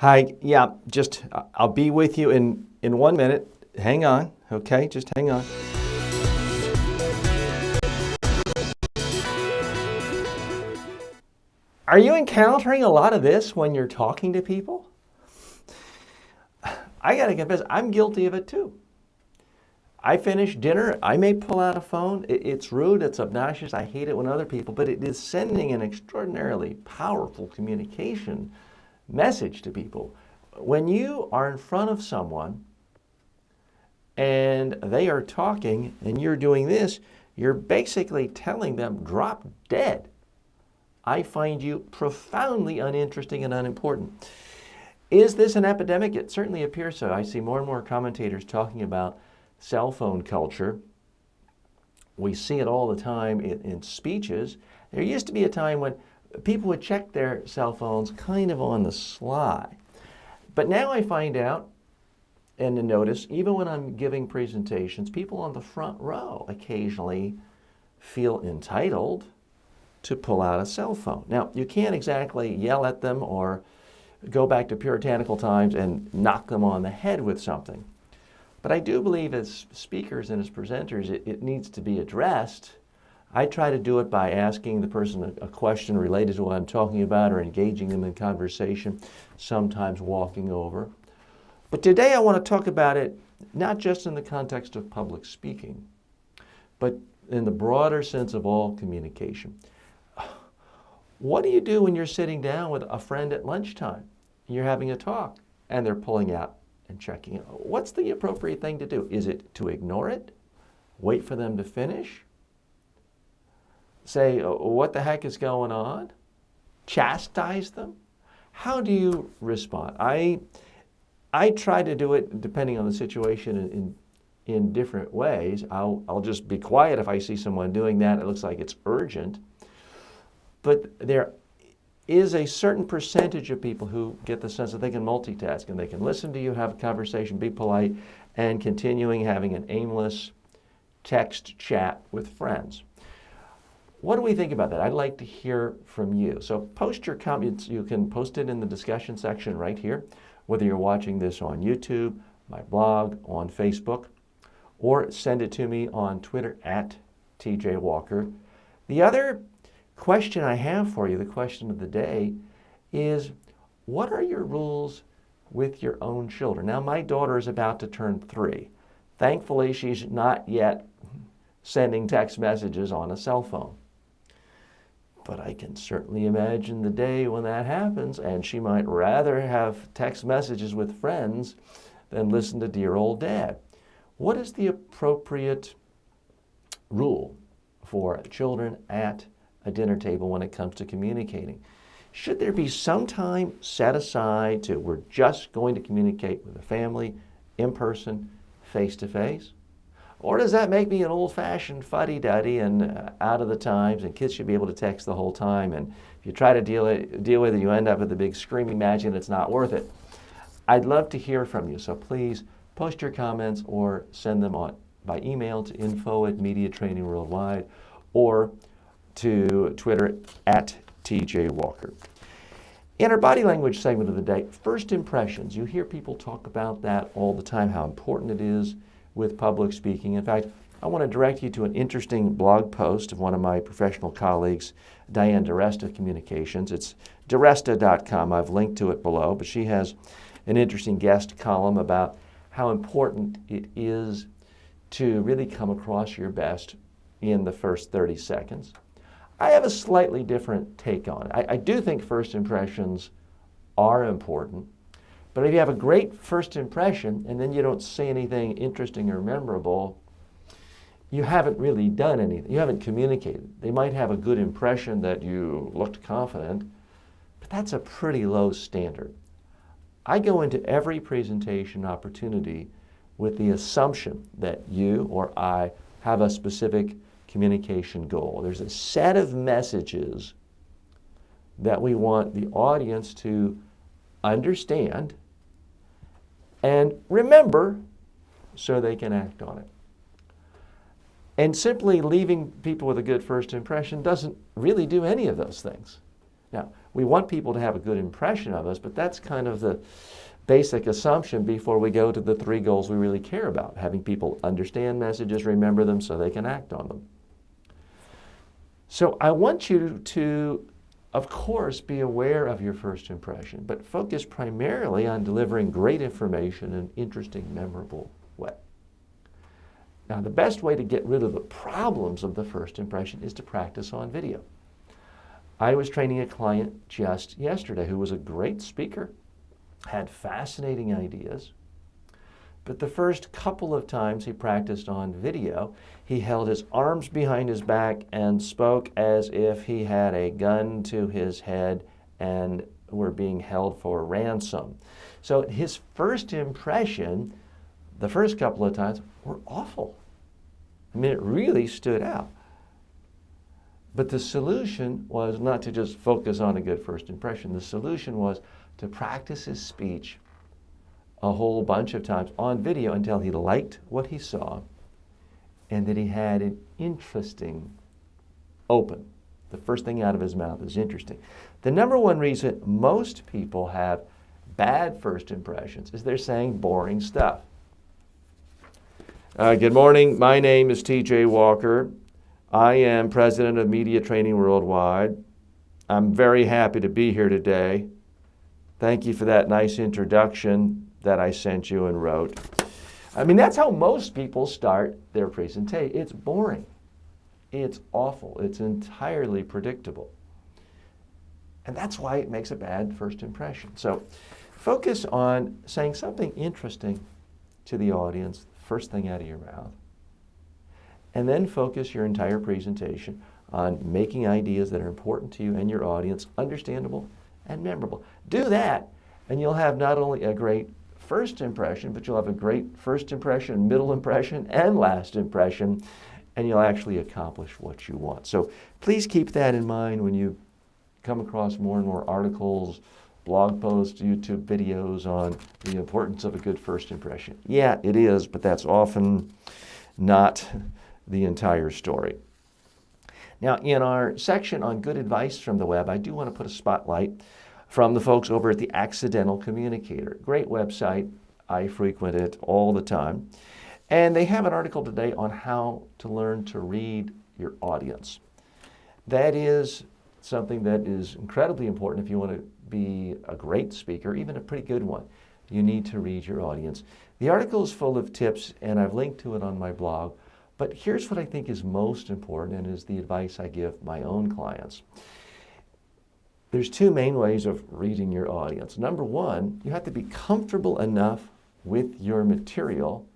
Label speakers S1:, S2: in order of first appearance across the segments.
S1: Hi, yeah, just I'll be with you in 1 minute. Hang on, okay? Just hang on. Are you encountering a lot of this when you're talking to people? I gotta confess, I'm guilty of it too. I finish dinner, I may pull out a phone. It's rude, it's obnoxious, I hate it when other people, but it is sending an extraordinarily powerful communication message to people. When you are in front of someone and they are talking and you're doing this, you're basically telling them, drop dead. I find you profoundly uninteresting and unimportant. Is this an epidemic? It certainly appears so. I see more and more commentators talking about cell phone culture. We see it all the time in speeches. There used to be a time when people would check their cell phones kind of on the sly. But now I find out and to notice, even when I'm giving presentations, people on the front row occasionally feel entitled to pull out a cell phone. Now, you can't exactly yell at them or go back to puritanical times and knock them on the head with something. But I do believe as speakers and as presenters, it needs to be addressed. I try to do it by asking the person a question related to what I'm talking about or engaging them in conversation, sometimes walking over. But today I want to talk about it not just in the context of public speaking, but in the broader sense of all communication. What do you do when you're sitting down with a friend at lunchtime? You're having a talk and they're pulling out and checking it. What's the appropriate thing to do? Is it to ignore it? Wait for them to finish? Say, what the heck is going on? Chastise them? How do you respond? I try to do it depending on the situation in different ways. I'll just be quiet if I see someone doing that. It looks like it's urgent. But there is a certain percentage of people who get the sense that they can multitask and they can listen to you, have a conversation, be polite, and continuing having an aimless text chat with friends. What do we think about that? I'd like to hear from you. So post your comments. You can post it in the discussion section right here, whether you're watching this on YouTube, my blog, on Facebook, or send it to me on Twitter at TJ Walker. The other question I have for you, the question of the day, is what are your rules with your own children? Now, my daughter is about to turn 3. Thankfully, she's not yet sending text messages on a cell phone. But I can certainly imagine the day when that happens, and she might rather have text messages with friends than listen to dear old dad. What is the appropriate rule for children at a dinner table when it comes to communicating? Should there be some time set aside to we're just going to communicate with the family in person, face to face? Or does that make me an old-fashioned fuddy-duddy and out of the times, and kids should be able to text the whole time, and if you try to deal with it, you end up with a big screaming match and it's not worth it? I'd love to hear from you, so please post your comments or send them on by email to info@mediatrainingworldwide or to Twitter at TJ Walker. In our body language segment of the day, first impressions. You hear people talk about that all the time, how important it is with public speaking. In fact, I want to direct you to an interesting blog post of one of my professional colleagues, Diane DiResta of Communications. It's diresta.com. I've linked to it below, but she has an interesting guest column about how important it is to really come across your best in the first 30 seconds. I have a slightly different take on it. I do think first impressions are important, but if you have a great first impression and then you don't say anything interesting or memorable, you haven't really done anything. You haven't communicated. They might have a good impression that you looked confident, but that's a pretty low standard. I go into every presentation opportunity with the assumption that you or I have a specific communication goal. There's a set of messages that we want the audience to understand and remember so they can act on it. And simply leaving people with a good first impression doesn't really do any of those things. Now, we want people to have a good impression of us, but that's kind of the basic assumption before we go to the 3 goals we really care about, having people understand messages, remember them so they can act on them. So I want you to, of course, be aware of your first impression, but focus primarily on delivering great information in an interesting, memorable way. Now, the best way to get rid of the problems of the first impression is to practice on video. I was training a client just yesterday who was a great speaker, had fascinating ideas, but the first couple of times he practiced on video, he held his arms behind his back and spoke as if he had a gun to his head and were being held for ransom. So his first impression, the first couple of times, were awful. I mean, it really stood out. But the solution was not to just focus on a good first impression. The solution was to practice his speech a whole bunch of times on video until he liked what he saw and that he had an interesting open. The first thing out of his mouth is interesting. The number one reason most people have bad first impressions is they're saying boring stuff. Good morning. My name is TJ Walker. I am president of Media Training Worldwide. I'm very happy to be here today. Thank you for that nice introduction that I sent you and wrote. I mean, that's how most people start their presentation. It's boring. It's awful. It's entirely predictable. And that's why it makes a bad first impression. So focus on saying something interesting to the audience, first thing out of your mouth. And then focus your entire presentation on making ideas that are important to you and your audience understandable and memorable. Do that, and you'll have not only a great first impression, but you'll have a great first impression, middle impression, and last impression, and you'll actually accomplish what you want. So please keep that in mind when you come across more and more articles, blog posts, YouTube videos on the importance of a good first impression. Yeah, it is, but that's often not the entire story. Now, in our section on good advice from the web, I do want to put a spotlight from the folks over at the Accidental Communicator. Great website. I frequent it all the time. And they have an article today on how to learn to read your audience. That is something that is incredibly important if you want to be a great speaker, even a pretty good one. You need to read your audience. The article is full of tips, and I've linked to it on my blog. But here's what I think is most important and is the advice I give my own clients. There's 2 main ways of reading your audience. Number one, you have to be comfortable enough with your material,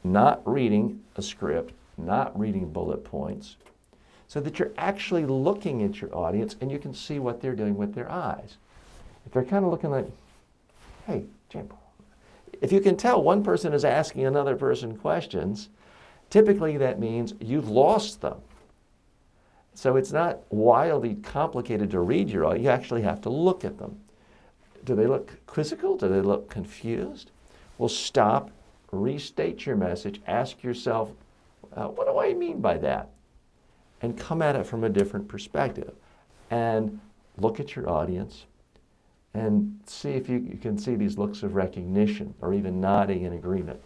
S1: not reading a script, not reading bullet points, so that you're actually looking at your audience and you can see what they're doing with their eyes. If they're kind of looking like, hey, Jim, if you can tell one person is asking another person questions, typically that means you've lost them. So it's not wildly complicated to read your audience. You actually have to look at them. Do they look quizzical? Do they look confused? Well, stop, restate your message, ask yourself, what do I mean by that? And come at it from a different perspective. And look at your audience and see if you can see these looks of recognition or even nodding in agreement.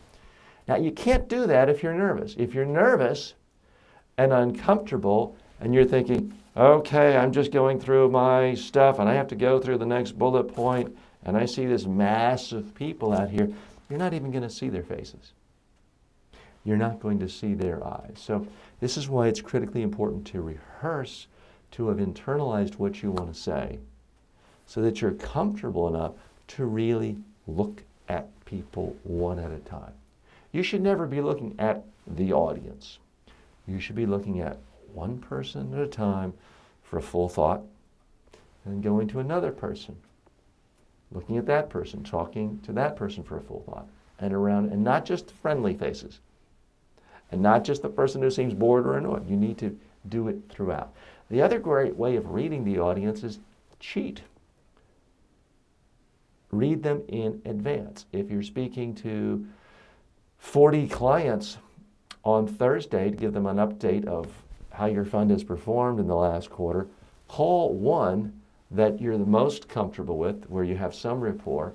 S1: Now, you can't do that if you're nervous. If you're nervous and uncomfortable and you're thinking, okay, I'm just going through my stuff and I have to go through the next bullet point and I see this mass of people out here, you're not even going to see their faces. You're not going to see their eyes. So this is why it's critically important to rehearse, to have internalized what you want to say, so that you're comfortable enough to really look at people one at a time. You should never be looking at the audience. You should be looking at one person at a time for a full thought, and going to another person, looking at that person, talking to that person for a full thought, and around, and not just friendly faces, and not just the person who seems bored or annoyed. You need to do it throughout. The other great way of reading the audience is cheat. Read them in advance. If you're speaking to 40 clients on Thursday to give them an update of how your fund has performed in the last quarter, call one that you're the most comfortable with, where you have some rapport.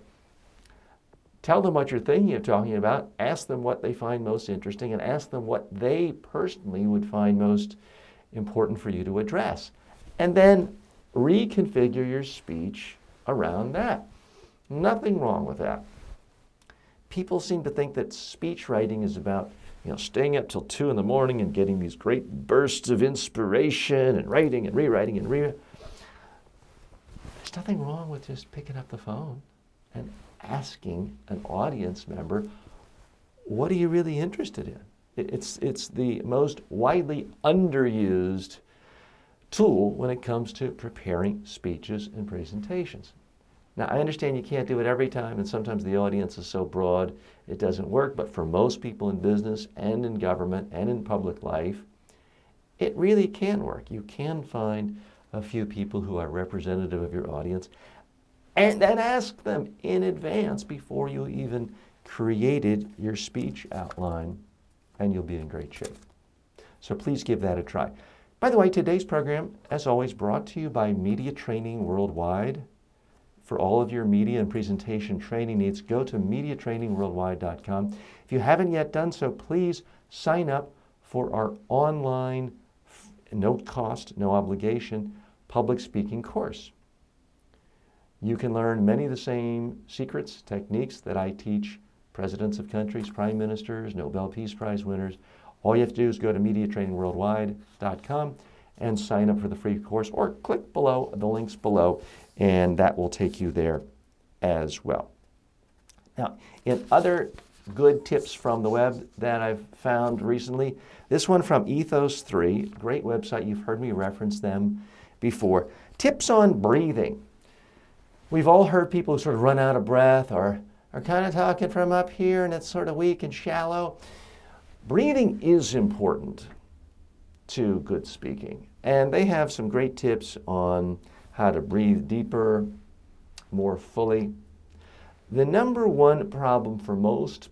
S1: Tell them what you're thinking of talking about, ask them what they find most interesting, and ask them what they personally would find most important for you to address. And then reconfigure your speech around that. Nothing wrong with that. People seem to think that speech writing is about staying up till 2 in the morning and getting these great bursts of inspiration and writing and rewriting and There's nothing wrong with just picking up the phone and asking an audience member, what are you really interested in? It's the most widely underused tool when it comes to preparing speeches and presentations. Now, I understand you can't do it every time, and sometimes the audience is so broad it doesn't work, but for most people in business and in government and in public life, it really can work. You can find a few people who are representative of your audience and then ask them in advance before you even created your speech outline, and you'll be in great shape. So please give that a try. By the way, today's program, as always, brought to you by Media Training Worldwide. For all of your media and presentation training needs, go to mediatrainingworldwide.com. If you haven't yet done so, please sign up for our online, no cost, no obligation, public speaking course. You can learn many of the same secrets, techniques that I teach presidents of countries, prime ministers, Nobel Peace Prize winners. All you have to do is go to mediatrainingworldwide.com and sign up for the free course, or click below, the links below, and that will take you there as well. Now, in other good tips from the web that I've found recently, this one from Ethos3, great website, you've heard me reference them before. Tips on breathing. We've all heard people who sort of run out of breath or are kind of talking from up here and it's sort of weak and shallow. Breathing is important to good speaking, and they have some great tips on how to breathe deeper, more fully. The number one problem for most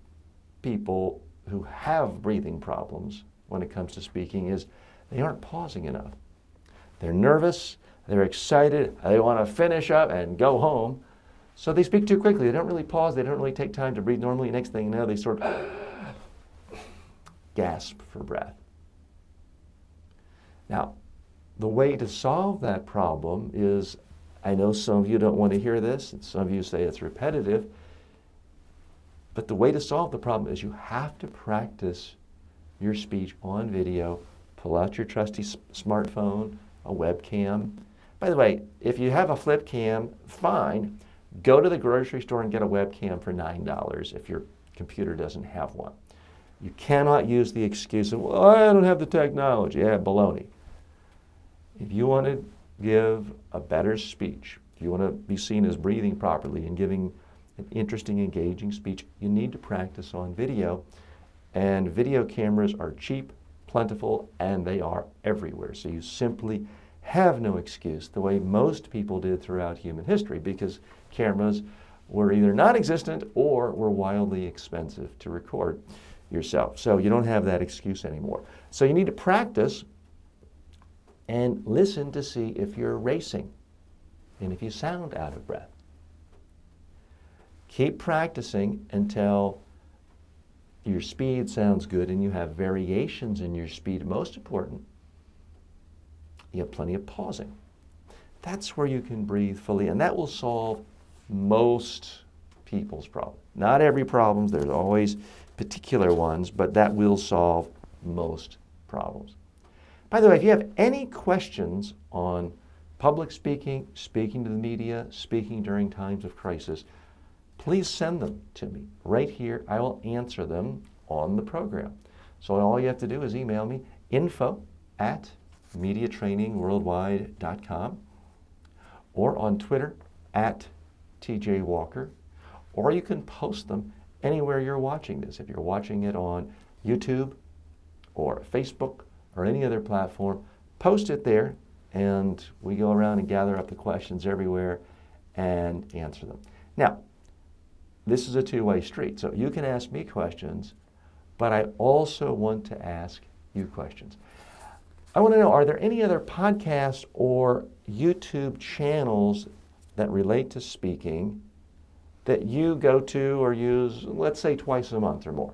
S1: people who have breathing problems when it comes to speaking is they aren't pausing enough. They're nervous, they're excited, they want to finish up and go home, so they speak too quickly. They don't really pause, they don't really take time to breathe normally. Next thing you know, they sort of gasp for breath. Now, the way to solve that problem is, I know some of you don't want to hear this, and some of you say it's repetitive, but the way to solve the problem is you have to practice your speech on video. Pull out your trusty smartphone, a webcam. By the way, if you have a flip cam, fine. Go to the grocery store and get a webcam for $9 if your computer doesn't have one. You cannot use the excuse of, well, I don't have the technology. Yeah, baloney. If you want to give a better speech, if you want to be seen as breathing properly and giving an interesting, engaging speech, you need to practice on video. And video cameras are cheap, plentiful, and they are everywhere. So you simply have no excuse, the way most people did throughout human history, because cameras were either non-existent or were wildly expensive to record yourself. So you don't have that excuse anymore. So you need to practice and listen to see if you're racing and if you sound out of breath. Keep practicing until your speed sounds good and you have variations in your speed. Most important, you have plenty of pausing. That's where you can breathe fully, and that will solve most people's problem. Not every problem, there's always particular ones, but that will solve most problems. By the way, if you have any questions on public speaking, speaking to the media, speaking during times of crisis, please send them to me right here. I will answer them on the program. So all you have to do is email me, info@mediatrainingworldwide.com, or on Twitter @TJWalker, or you can post them anywhere you're watching this. If you're watching it on YouTube or Facebook or any other platform, post it there, and we go around and gather up the questions everywhere and answer them. Now, this is a two-way street, so you can ask me questions, but I also want to ask you questions. I want to know, are there any other podcasts or YouTube channels that relate to speaking that you go to or use, let's say twice a month or more?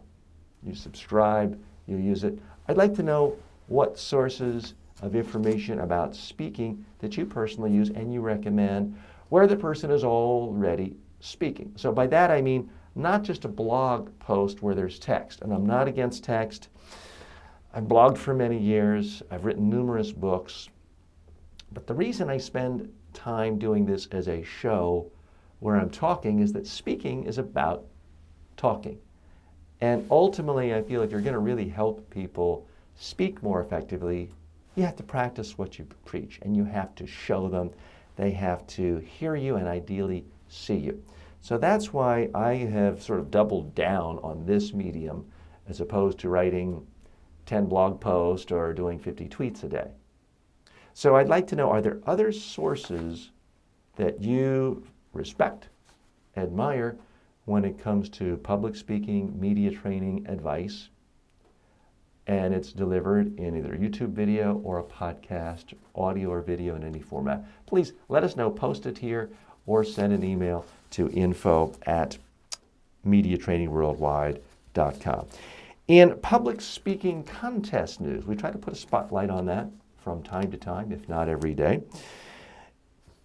S1: You subscribe, you use it. I'd like to know what sources of information about speaking that you personally use and you recommend where the person is already speaking. So by that I mean not just a blog post where there's text, and I'm not against text. I've blogged for many years, I've written numerous books, but the reason I spend time doing this as a show where I'm talking is that speaking is about talking. And ultimately, I feel if you're going to really help people speak more effectively, you have to practice what you preach, and you have to show them. They have to hear you and ideally see you. So that's why I have sort of doubled down on this medium as opposed to writing 10 blog posts or doing 50 tweets a day. So I'd like to know, are there other sources that you respect, admire, when it comes to public speaking, media training, advice, and it's delivered in either a YouTube video or a podcast, audio or video in any format? Please let us know, post it here, or send an email to info@mediatrainingworldwide.com. In public speaking contest news, we try to put a spotlight on that from time to time, if not every day.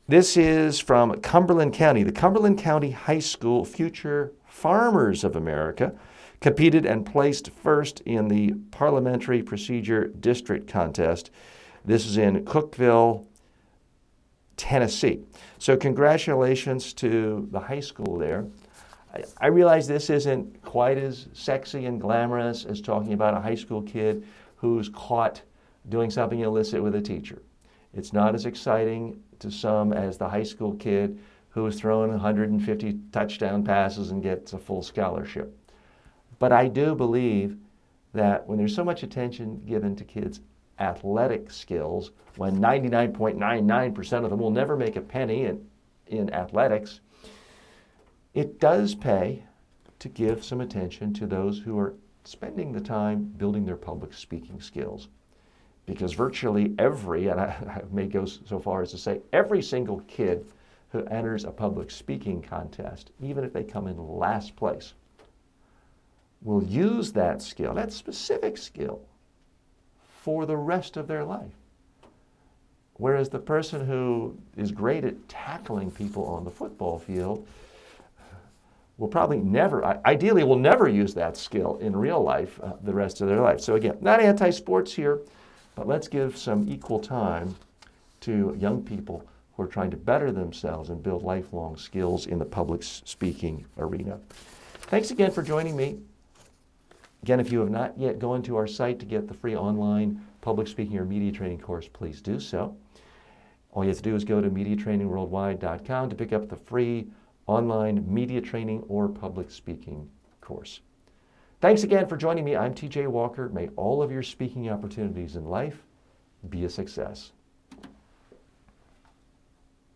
S1: This is from Cumberland County. The Cumberland County High School Future Farmers of America competed and placed first in the Parliamentary Procedure District Contest. This is in Cookeville, Tennessee. So congratulations to the high school there. I realize this isn't quite as sexy and glamorous as talking about a high school kid who's caught doing something illicit with a teacher. It's not as exciting to some as the high school kid who is throwing 150 touchdown passes and gets a full scholarship. But I do believe that when there's so much attention given to kids' athletic skills, when 99.99% of them will never make a penny in athletics, it does pay to give some attention to those who are spending the time building their public speaking skills. Because virtually every, and I may go so far as to say, every single kid who enters a public speaking contest, even if they come in last place, will use that skill, that specific skill, for the rest of their life. Whereas the person who is great at tackling people on the football field will probably never, ideally will never use that skill in real life the rest of their life. So again, not anti-sports here, but let's give some equal time to young people who are trying to better themselves and build lifelong skills in the public speaking arena. Thanks again for joining me. Again, if you have not yet gone to our site to get the free online public speaking or media training course, please do so. All you have to do is go to mediatrainingworldwide.com to pick up the free online media training or public speaking course. Thanks again for joining me. I'm TJ Walker. May all of your speaking opportunities in life be a success.